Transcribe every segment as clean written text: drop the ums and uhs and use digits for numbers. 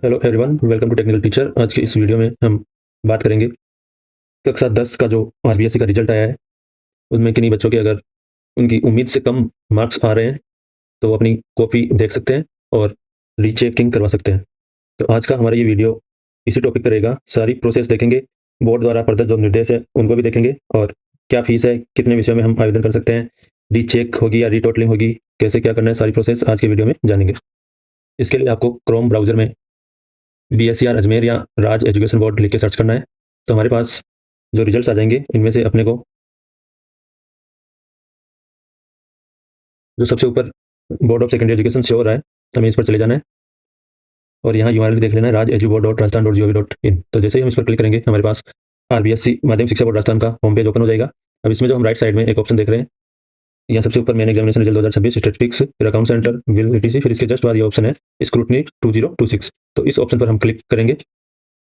Hello everyone, welcome to technical teacher. आज के इस वीडियो में हम बात करेंगे कक्षा 10 का जो आरबीएससी का रिजल्ट आया है, उसमें किन्हीं बच्चों के अगर उनकी उम्मीद से कम मार्क्स आ रहे हैं तो वो अपनी कॉपी देख सकते हैं और रीचेकिंग करवा सकते हैं। तो आज का हमारा ये वीडियो इसी टॉपिक पर रहेगा। सारी प्रोसेस देखेंगे, बोर्ड द्वारा प्रदत्त जो निर्देश है उनको भी देखेंगे, और क्या फीस है, कितने विषयों में हम आवेदन कर सकते हैं, रीचेक होगी या रीटोटलिंग होगी, कैसे क्या करना है, सारी प्रोसेस आज के वीडियो में जानेंगे। इसके लिए आपको क्रोम ब्राउजर में बीएससीआर अजमेर या राज एजुकेशन बोर्ड लिख के सर्च करना है। तो हमारे पास जो रिजल्ट्स आ जाएंगे, इनमें से अपने को जो सबसे ऊपर board of secondary education show हो रहा है, हमें इस पर चले जाना है और यहाँ यूआरएल भी देख लेना है, raj.edu.rajasthan.gov.in। तो जैसे ही हम इस पर क्लिक करेंगे, हमारे पास आरबीएससी माध्यमिक शिक्षा बोर्ड राजस्थान का होम पेज ओपन हो जाएगा। अब इसमें जो हम राइट साइड में एक ऑप्शन देख रहे हैं, यहाँ सबसे ऊपर मेन एग्जामिनेशन रिजल्ट 2026 स्टैटिस्टिक्स, फिर अकाउंट सेंटर, बिल ईटीसी, फिर इसके जस्ट बाद ये ऑप्शन है स्क्रूटनी 2026। तो इस ऑप्शन पर हम क्लिक करेंगे।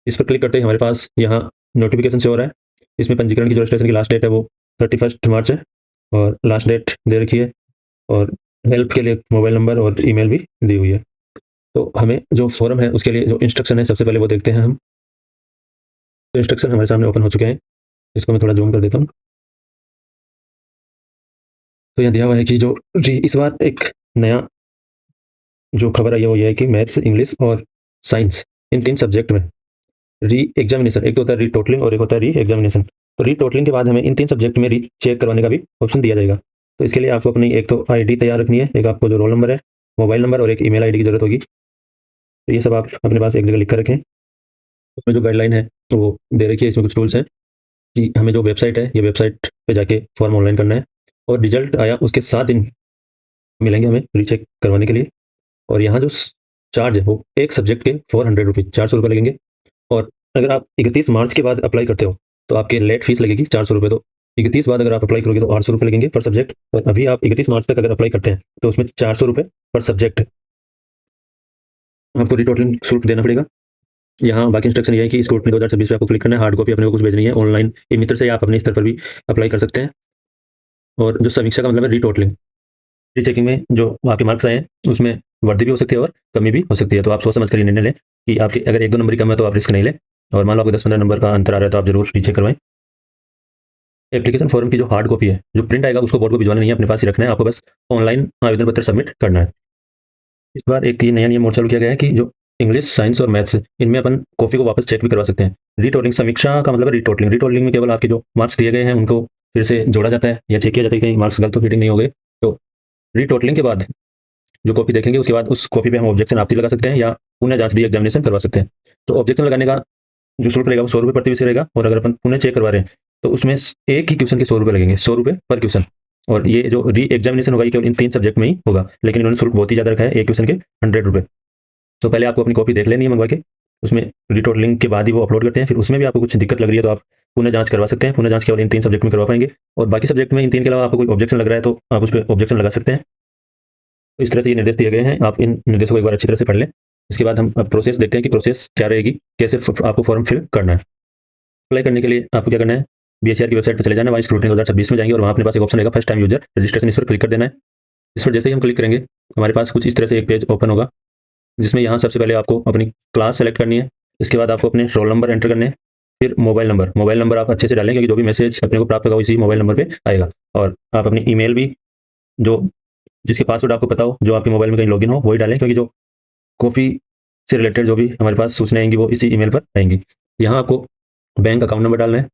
इस पर क्लिक करते ही हमारे पास यहाँ नोटिफिकेशन से हो रहा है। इसमें पंजीकरण की जो रजिस्ट्रेशन की लास्ट डेट है वो 31 मार्च है और लास्ट डेट दे रखी है, और हेल्प के लिए मोबाइल नंबर और ईमेल भी दी हुई है। तो हमें जो फॉर्म है उसके लिए जो इंस्ट्रक्शन है, सबसे पहले वो देखते हैं हम। तो इंस्ट्रक्शन हमारे सामने ओपन हो चुके हैं। इसको मैं थोड़ा जूम कर देता हूँ। तो यहाँ दिया हुआ है कि जो जी इस बार एक नया जो खबर आई है वो ये है कि मैथ्स, इंग्लिश और साइंस, इन 3 सब्जेक्ट में री एग्जामिनेशन, एक तो होता है री टोटलिंग और एक होता है री एग्जामिनेशन। तो री टोटलिंग के बाद हमें इन 3 सब्जेक्ट में री चेक करवाने का भी ऑप्शन दिया जाएगा। तो इसके लिए आपको अपनी एक तो आईडी तैयार रखनी है, एक आपको जो रोल नंबर है, मोबाइल नंबर और एक ईमेल आईडी की जरूरत होगी। तो ये सब आप अपने पास एक जगह लिख कर रखें। उसमें जो गाइडलाइन है तो वो दे रखी है। इसमें कुछ टूल्स हैं कि हमें जो वेबसाइट है, ये वेबसाइट पे जाके फॉर्म ऑनलाइन करना है, और रिजल्ट आया उसके 7 दिन मिलेंगे हमें रीचेक करवाने के लिए। और यहाँ जो चार्ज है वो एक सब्जेक्ट के 400 रुपीज़, 400 रुपये लगेंगे। और अगर आप 31 मार्च के बाद अप्लाई करते हो तो आपके लेट फीस लगेगी 400 रुपये। तो 31 बाद अगर आप अप्लाई करोगे तो 800 रुपये लगेंगे पर सब्जेक्ट। और अभी आप 31 मार्च तक अगर अप्लाई करते हैं तो उसमें 400 रुपये पर सब्जेक्ट आपको रिटोटलिंग शुल्क देना पड़ेगा। यहाँ बाकी इंस्ट्रक्शन ये है कि स्क्रूटनी 2026 पे आपको क्लिक करना है, हार्ड कॉपी अपने को कुछ भेजनी है ऑनलाइन ई मित्र से, या आप अपने स्तर पर भी अप्लाई कर सकते हैं। और जो समीक्षा का मतलब है रीटोटलिंग, रीचेकिंग में जो आपके मार्क्स आए हैं उसमें वृद्धि भी हो सकती है और कमी भी हो सकती है। तो आप सोच समझ कर ये निर्णय लें कि आपके अगर 1-2 नंबर ही कम है तो आप रिस्क नहीं लें, और मान लो आपको 10-15 नंबर का अंतर आ रहा है तो आप जरूर रीचेक करवाएं। एप्लीकेशन फॉर्म की जो हार्ड कॉपी है, जो प्रिंट आएगा, उसको बोर्ड को भिजवाना नहीं है, अपने पास ही रखना है। आपको बस ऑनलाइन आवेदन पत्र सबमिट करना है। इस बार एक ये नया नियम और चालू किया गया है कि जो इंग्लिश, साइंस और मैथ्स, इनमें अपन कॉपी को वापस चेक भी करवा सकते हैं। रीटोटलिंग समीक्षा का मतलब है रीटोटलिंग। रीटोटलिंग में केवल आपके जो मार्क्स दिए गए हैं उनको फिर से जोड़ा जाता है या चेक किया जाता है कि कहीं मार्क्स गलत तो फिटिंग नहीं हो गए। तो रीटोटलिंग के बाद जो कॉपी देखेंगे उसके बाद उस कॉपी पे हम ऑब्जेक्शन आपत्ति लगा सकते हैं या पुनः जांच री एग्जामिनेशन करवा सकते हैं। तो ऑब्जेक्शन लगाने का जो शुल्क रहेगा वो 100 रुपये प्रति विषय रहेगा, और अगर अपन पुनः चेक करवा रहे हैं तो उसमें एक ही क्वेश्चन के 100 रुपये लगेंगे, 100 रुपये पर क्वेश्चन। और ये जो री एग्जामिनेशन होगा ये केवल इन 3 सब्जेक्ट में ही होगा, लेकिन इन्होंने शुल्क बहुत ही ज़्यादा रखा है, एक क्वेश्चन के 100 रुपये। तो पहले आपको अपनी कॉपी देख लेनी है मंगवा के, उसमें रिटोटलिंग के बाद ही वो अपलोड करते हैं। फिर उसमें भी आपको कुछ दिक्कत लग रही है तो आप पुनः जांच करवा सकते हैं। पुनः जांच केवल इन 3 सब्जेक्ट में करवा पाएंगे, और बाकी सब्जेक्ट में इन 3 के अलावा आपको कोई ऑब्जेक्शन लग रहा है तो आप उस पर ऑब्जेक्शन लगा सकते हैं। तो इस तरह से ये निर्देश दिए गए हैं, आप इन निर्देशों को एक बार अच्छी तरह से पढ़ लें। इसके बाद हम अब प्रोसेस देखते हैं कि प्रोसेस क्या रहेगी, कैसे आपको फॉर्म फिल करना है। अप्लाई करने के लिए आपको क्या करना है, बीएससीआर की वेबसाइट पर चले जाना है, वहाँ स्क्रूटनी 2026 में जाएंगे और वहाँ अपने पास एक ऑप्शन रहेगा फर्स्ट टाइम यूजर रजिस्ट्रेशन, इस पर क्लिक कर देना है। इस पर जैसे ही हम क्लिक करेंगे हमारे पास कुछ इस तरह से एक पेज ओपन होगा, जिसमें यहाँ सबसे पहले आपको अपनी क्लास सेलेक्ट करनी है। इसके बाद आपको अपने रोल नंबर एंटर करने हैं, फिर मोबाइल नंबर आप अच्छे से डालें क्योंकि जो भी मैसेज अपने को प्राप्त होगा इसी मोबाइल नंबर पे आएगा। और आप अपनी ईमेल भी, जो जिसके पासवर्ड आपको पता हो, जो आपके मोबाइल में कहीं लॉगिन हो, वही डालें, क्योंकि जो कॉफ़ी से रिलेटेड जो भी हमारे पास सूचनाएं आएंगी वो इसी ईमेल पर आएंगी। यहाँ आपको बैंक अकाउंट नंबर डालना है,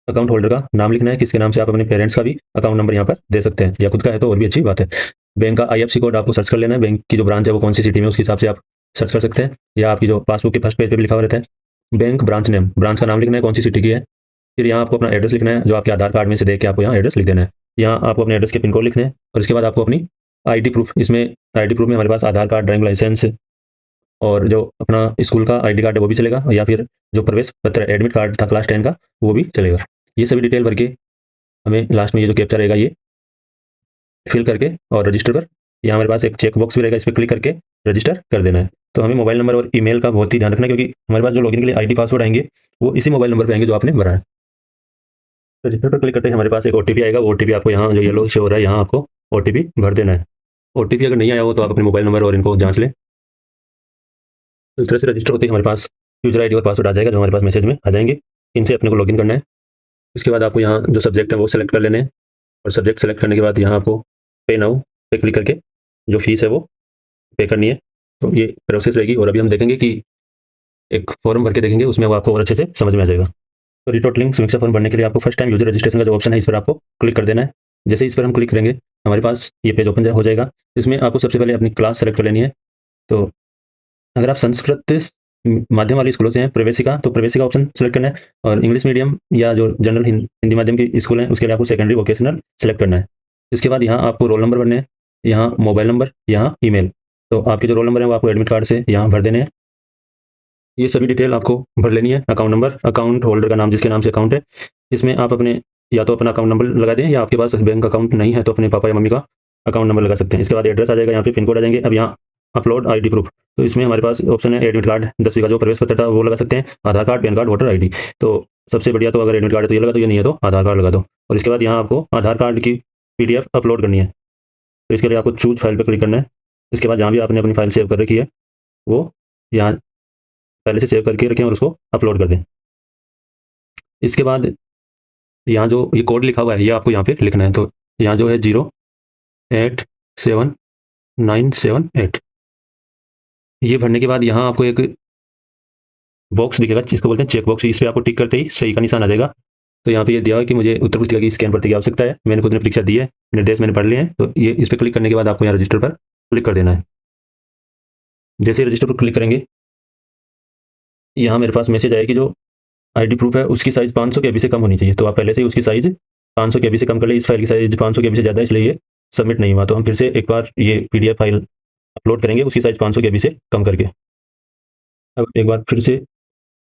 अकाउंट होल्डर का नाम लिखना है, किसके नाम से, आप अपने पेरेंट्स का भी अकाउंट नंबर यहाँ पर दे सकते हैं, या खुद का है तो और भी अच्छी बात है। बैंक का आईएफएससी कोड आपको सर्च कर लेना है, बैंक की जो ब्रांच है वो कौन सी सिटी में, उसके हिसाब से आप सर्च कर सकते हैं, या आपकी जो पासबुक के फर्स्ट पेज पे भी लिखा हुआ रहता है बैंक ब्रांच नेम, ब्रांच का नाम लिखना है, कौन सी सिटी की है। फिर यहाँ आपको अपना एड्रेस लिखना है, जो आपके आधार कार्ड में से देख के आपको यहाँ एड्रेस लिख देना है। यहाँ आपको अपने एड्रेस के पिन कोड लिखने हैं, और इसके बाद आपको अपनी आईडी प्रूफ, इसमें आईडी प्रूफ में हमारे पास आधार कार्ड, ड्राइविंग लाइसेंस और जो अपना स्कूल का आईडी कार्ड है वो भी चलेगा, या फिर जो प्रवेश पत्र एडमिट कार्ड था क्लास 10 का वो भी चलेगा। ये सभी डिटेल भर के हमें लास्ट में ये जो कैप्चा रहेगा ये फिल करके और रजिस्टर पर, यहाँ हमारे पास एक चेक बॉक्स भी रहेगा, इस पर क्लिक करके रजिस्टर कर देना है। तो हमें मोबाइल नंबर और ईमेल का बहुत ही ध्यान रखना है, क्योंकि हमारे पास जो लॉगिन के लिए आईडी पासवर्ड आएंगे वो इसी मोबाइल नंबर पे आएंगे जो आपने भरा है। रजिस्टर पर क्लिक करते ही हमारे पास एक ओटीपी आएगा, वो ओटीपी आपको यहाँ जो येलो शो हो रहा है, यहाँ आपको ओटीपी भर देना है। ओटीपी अगर नहीं आया हो तो आप अपने मोबाइल नंबर और इनको जांच लें। तो इस तरह से रजिस्टर होते ही हमारे पास यूज़र आईडी और पासवर्ड आ जाएगा, जो हमारे पास मैसेज में आ जाएँगे। इनसे अपने को लॉगिन करना है। इसके बाद आपको यहाँ जो सब्जेक्ट है वो सेलेक्ट कर लेने हैं, और सब्जेक्ट सेलेक्ट करने के बाद यहाँ आपको पे नाउ पे क्लिक करके जो फीस है वो पे करनी है। तो ये प्रोसेस रहेगी, और अभी हम देखेंगे कि एक फॉर्म भर के देखेंगे, उसमें वो आपको और अच्छे से समझ में आ जाएगा। तो रिटोटलिंग समीक्षा फॉर्म भरने के लिए आपको फर्स्ट टाइम यूज़र रजिस्ट्रेशन का जो ऑप्शन है, इस पर आपको क्लिक कर देना है। जैसे इस पर हम क्लिक करेंगे, हमारे पास ये पेज ओपन हो जाएगा। इसमें आपको सबसे पहले अपनी क्लास सेलेक्ट कर लेनी है। तो अगर आप संस्कृत माध्यम वाली स्कूलों से हैं, प्रवेशिका, तो प्रवेशिका ऑप्शन सेलेक्ट करना है, और इंग्लिश मीडियम या जो जनरल हिंदी माध्यम की स्कूल हैं, उसके लिए आपको सेकेंडरी वोकेशनल सेलेक्ट करना है। इसके बाद यहाँ आपको रोल नंबर भरने हैं, यहाँ मोबाइल नंबर, यहाँ ईमेल। तो आपके जो रोल नंबर है वो आपको एडमिट कार्ड से यहाँ भर देने हैं। ये सभी डिटेल आपको भर लेनी है। अकाउंट नंबर, अकाउंट होल्डर का नाम जिसके नाम से अकाउंट है, इसमें आप अपने या तो अपना अकाउंट नंबर लगा दें, या आपके पास बैंक अकाउंट नहीं है तो अपने पापा या मम्मी का अकाउंट नंबर लगा सकते हैं। इसके बाद एड्रेस आ जाएगा, यहाँ पे पिन कोड आ जाएंगे। अब यहाँ अपलोड आईडी प्रूफ, तो इसमें हमारे पास ऑप्शन है एडमिट कार्ड 10वीं का जो प्रवेश पत्र था वो लगा सकते हैं, Aadhaar card, PAN card, voter ID. तो सबसे बढ़िया तो अगर एडमिट कार्ड है तो ये लगा दो, ये नहीं है तो आधार कार्ड लगा दो। और इसके बाद यहाँ आपको आधार कार्ड की पीडीएफ अपलोड करनी है। तो इसके लिए आपको चूज फाइल पर क्लिक करना है। इसके बाद जहाँ भी आपने अपनी फाइल सेव कर रखी है वो यहाँ पहले से सेव करके रखें और उसको अपलोड कर दें। इसके बाद यहाँ जो ये कोड लिखा हुआ है ये आपको यहाँ पे लिखना है। तो यहाँ जो है 087978, ये भरने के बाद यहाँ आपको एक बॉक्स दिखेगा जिसको बोलते हैं चेक बॉक्स। इस पर आपको टिक करते ही सही का निशान आ जाएगा। तो यहाँ पे ये दिया है कि मुझे उत्तर पुस्तिका की स्कैन प्रति की आवश्यकता है। मैंने खुद ने परीक्षा दी है, निर्देश मैंने पढ़ लिए हैं। तो ये इस पर क्लिक करने के बाद आपको यहाँ रजिस्टर पर क्लिक कर देना है। जैसे रजिस्टर पर क्लिक करेंगे, यहाँ मेरे पास मैसेज आया कि जो आईडी प्रूफ है उसकी साइज़ 500 केबी से कम होनी चाहिए। तो आप पहले से ही उसकी साइज़ 500 केबी से कम कर ले। इस फाइल की साइज़ 500 केबी से ज़्यादा है, इसलिए ये सबमिट नहीं हुआ। तो हम फिर से एक बार ये पीडीएफ फाइल अपलोड करेंगे उसकी साइज़ 500 केबी से कम करके। अब एक बार फिर से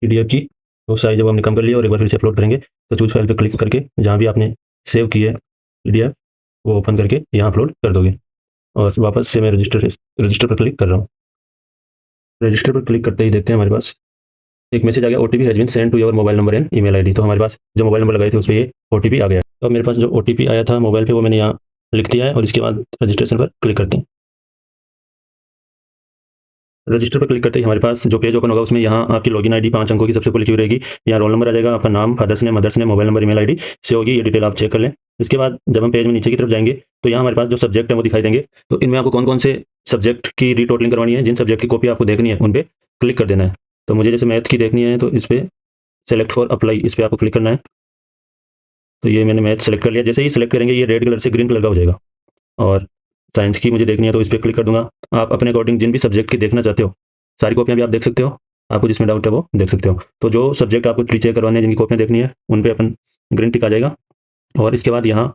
पीडीएफ की वो साइज़ जब हमने कम कर लिया और एक बार फिर से अपलोड करेंगे, तो चूज़ फाइल पे क्लिक करके जहाँ भी आपने सेव की है पीडीएफ वो ओपन करके यहाँ अपलोड कर दोगे। और वापस से मैं रजिस्टर पर क्लिक कर रहा हूँ। रजिस्टर पर क्लिक करते ही देखते हैं हमारे पास एक मैसेज आ गया, OTP has been send to your mobile number and email ID. तो हमारे पास जो मोबाइल नंबर लगाए थे उस पे ये ओटीपी आ गया। तो अब मेरे पास जो ओटीपी आया था मोबाइल पे वो मैंने यहाँ लिख दिया है, और इसके बाद रजिस्ट्रेशन पर क्लिक करते हैं। रजिस्टर पर क्लिक करते ही हमारे पास जो पेज ओपन होगा उसमें यहाँ आपकी लॉगिन आईडी 5 अंकों की सबसे ऊपर लिखी हुई रहेगी। यहाँ रोल नंबर आ जाएगा, आपका नाम, father's name, mother's name, mobile number, email ID से होगी। ये डिटेल आप चेक कर लें। इसके बाद जब हम पेज में नीचे की तरफ जाएंगे तो यहाँ हमारे पास जो सब्जेक्ट है वो दिखाई देंगे। तो इनमें आपको कौन कौन से सब्जेक्ट की रीटोटलिंग करवानी है, जिन सब्जेक्ट की कॉपी आपको देखनी है उन पर क्लिक कर देना है। तो मुझे जैसे मैथ की देखनी है तो इस पर सेलेक्ट फॉर अप्लाई, इस पर आपको क्लिक करना है। तो ये मैंने मैथ सेलेक्ट कर लिया। जैसे ही सेलेक्ट करेंगे ये रेड कलर से ग्रीन कलर का हो जाएगा। और साइंस की मुझे देखनी है तो इस पर क्लिक कर दूंगा। आप अपने अकॉर्डिंग जिन भी सब्जेक्ट की देखना चाहते हो सारी कॉपियाँ भी आप देख सकते हो, आपको जिसमें डाउट है वो देख सकते हो। तो जो सब्जेक्ट आपको रीचेक करवाने हैं, जिनकी कॉपियाँ देखनी है, उन पे अपन ग्रीन टिक आ जाएगा। और इसके बाद यहाँ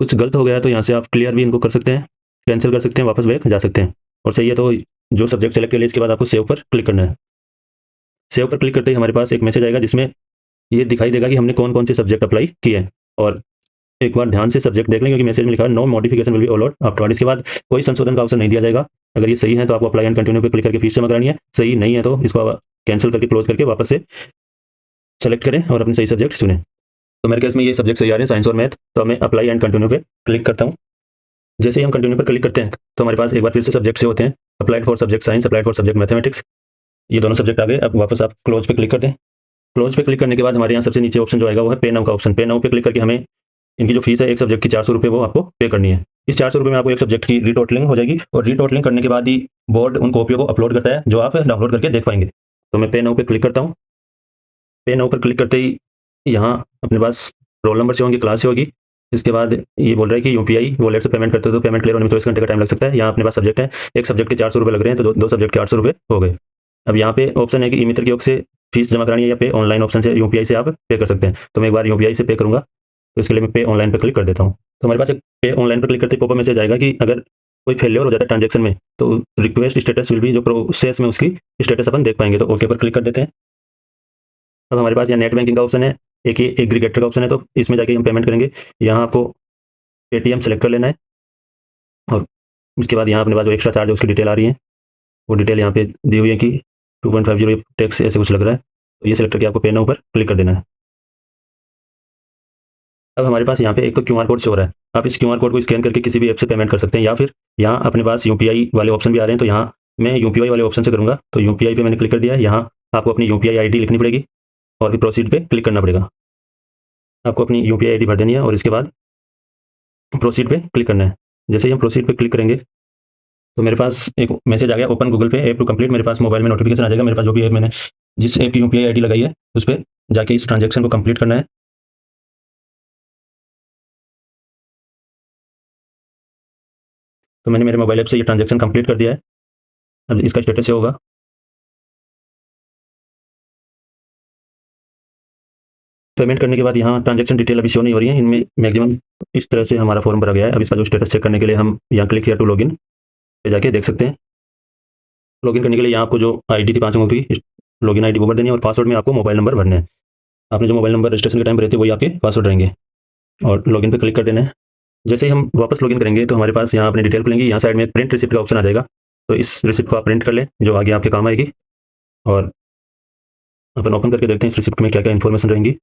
कुछ गलत हो गया है तो यहाँ से आप क्लियर भी इनको कर सकते हैं, कैंसिल कर सकते हैं, वापस बैक जा सकते हैं। और सही है तो जो सब्जेक्ट सेलेक्ट कर लिया इसके बाद आपको सेव पर क्लिक करना है। सेव पर क्लिक करते ही हमारे पास एक मैसेज आएगा जिसमें ये दिखाई देगा कि हमने कौन कौन से सब्जेक्ट अप्लाई किए हैं। और एक बार ध्यान से सब्जेक्ट देख लें क्योंकि मैसेज में लिखा है no modification will be allowed afterward. इसके बाद कोई संशोधन का ऑप्शन नहीं दिया जाएगा। अगर ये सही है तो आपको अप्लाई एंड कंटिन्यू पे क्लिक करके फीस जमा करानी है, सही नहीं है तो इसको कैंसिल करके क्लोज करके वापस से सेलेक्ट करें और अपने सही सब्जेक्ट चुनें। तो मेरे केस में ये सब्जेक्ट सही आ रहे हैं, साइंस और मैथ। तो मैं अप्लाई एंड कंटिन्यू पे क्लिक करता हूँ। जैसे ही हम कंटिन्यू पर क्लिक करते हैं तो हमारे पास एक बार फिर से सब्जेक्ट से होते हैं, applied for subject science, applied for subject mathematics. ये दोनों सब्जेक्ट आ गए। अब वापस आप क्लोज पे क्लिक कर दें। क्लोज पे क्लिक करने के बाद हमारे यहाँ सबसे नीचे ऑप्शन जो आएगा वो है पे नाउ का ऑप्शन। पे नाउ पे क्लिक करके हमें इनकी जो फीस है एक सब्जेक्ट की 400 रुपये वो आपको पे करनी है। इस 400 रुपये में आपको एक सब्जेक्ट की रीटोटलिंग हो जाएगी, और रीटोटलिंग करने के बाद ही बोर्ड उन कॉपियों को अपलोड करता है जो आप डाउनलोड करके देख पाएंगे। तो मैं पे नाउ पे क्लिक करता हूँ। पे नाउ पर क्लिक करते ही यहाँ अपने पास रोल नंबर से होंगे, क्लास से होगी। इसके बाद ये बोल रहा है कि यूपीआई वॉलेट से पेमेंट करते हो तो पेमेंट क्लियर होने में 24 घंटे का टाइम लग सकता है। यहाँ अपने पास सब्जेक्ट है, एक सब्जेक्ट के 400 रुपये लग रहे हैं, तो दो सब्जेक्ट के 800 रुपये हो गए। अब यहाँ पे ऑप्शन है कि ई मित्र की ओर से फीस जमा करानी है या पे ऑनलाइन ऑप्शन से यूपीआई से आप पे कर सकते हैं। तो मैं एक बार यूपीआई से पे करूँगा, तो इसके लिए मैं पे ऑनलाइन पर क्लिक कर देता हूँ। तो हमारे पास एक पे ऑनलाइन पर क्लिक करते ही पॉपअप मैसेज आएगा कि अगर कोई फेलियर हो जाता है ट्रांजैक्शन में तो रिक्वेस्ट स्टेटस विल बी, जो प्रोसेस में उसकी स्टेटस अपन देख पाएंगे। तो ओके पर क्लिक कर देते हैं। अब हमारे पास यहाँ नेट बैंकिंग का ऑप्शन है, एक ये एग्रीगेटर का ऑप्शन है, तो इसमें जाके हम पेमेंट करेंगे। यहाँ आपको पेटीएम सेलेक्ट कर लेना है, और उसके बाद यहाँ अपने पास जो एक्स्ट्रा चार्ज है उसकी डिटेल आ रही है, वो डिटेल यहाँ पे दी हुई है कि 2.50 टैक्स ऐसे कुछ लग रहा है। तो ये सेलेक्ट करके आपको पे नाउ पर क्लिक कर देना है। अब हमारे पास यहाँ पे एक तो क्यूआर कोड शो हो रहा है, आप इस क्यूआर कोड को स्कैन करके किसी भी ऐप से पेमेंट कर सकते हैं, या फिर यहाँ अपने पास यूपीआई वाले ऑप्शन भी आ रहे हैं। तो यहाँ मैं यूपीआई वाले ऑप्शन से करूँगा, तो यूपीआई पे मैंने क्लिक कर दिया है। यहाँ आपको अपनी यूपीआई आईडी लिखनी पड़ेगी और फिर प्रोसीड पे क्लिक करना पड़ेगा। आपको अपनी यूपीआई आईडी भर देनी है और इसके बाद प्रोसीड पे क्लिक करना है। जैसे ही हम प्रोसीड पे क्लिक करेंगे तो मेरे पास एक मैसेज आ गया, ओपन गूगल पे ऐप टू कंप्लीट। मेरे पास मोबाइल में नोटिफिकेशन आ जाएगा। मेरे पास जो भी ऐप मैंने जिस ऐप की यूपीआई आईडी लगाई है उस पे जाके इस ट्रांजैक्शन को कंप्लीट करना है। तो मैंने मेरे मोबाइल ऐप से ये ट्रांजैक्शन कंप्लीट कर दिया है। अब इसका स्टेटस ये होगा। पेमेंट करने के बाद यहाँ ट्रांजैक्शन डिटेल अभी शो नहीं हो रही है। इनमें मैक्सिमम इस तरह से हमारा फॉर्म भरा गया है। अब इसका जो स्टेटस चेक करने के लिए हम यहाँ क्लिक हियर टू लॉगिन पे जाके देख सकते हैं। लॉगिन करने के लिए यहाँ आपको जो आईडी थी 5 अंकों की लॉगिन आईडी वो भर देनी है और पासवर्ड में आपको मोबाइल नंबर भरना है। आपने जो मोबाइल नंबर रजिस्ट्रेशन के टाइम भरे थे वही आपके पासवर्ड रहेंगे और लॉगिन पे क्लिक कर देना है। जैसे ही हम वापस लॉगिन करेंगे तो हमारे पास यहाँ अपनी डिटेल खुलेंगी। यहाँ साइड में प्रिंट रिसिप्ट का ऑप्शन आ जाएगा, तो इस रिसिप्ट को आप प्रिंट कर लें जो आगे आपके काम आएगी। और अपन ओपन करके देखते हैं इस रिसिप्ट में क्या क्या इन्फॉर्मेशन रहेंगी।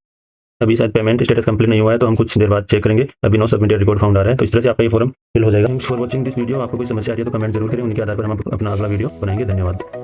अभी शायद पेमेंट स्टेटस कंप्लीट नहीं हुआ है, तो हम कुछ देर बाद चेक करेंगे। अभी नो सबमिटेड रिकॉर्ड फाउंड आ रहा है। तो इस तरह से आपका ये फॉर्म फिल हो जाएगा। Thanks for watching this video. आपको कोई समस्या आ रही है तो कमेंट जरूर करें, उनके आधार पर हम अपना अगला वीडियो बनाएंगे। धन्यवाद।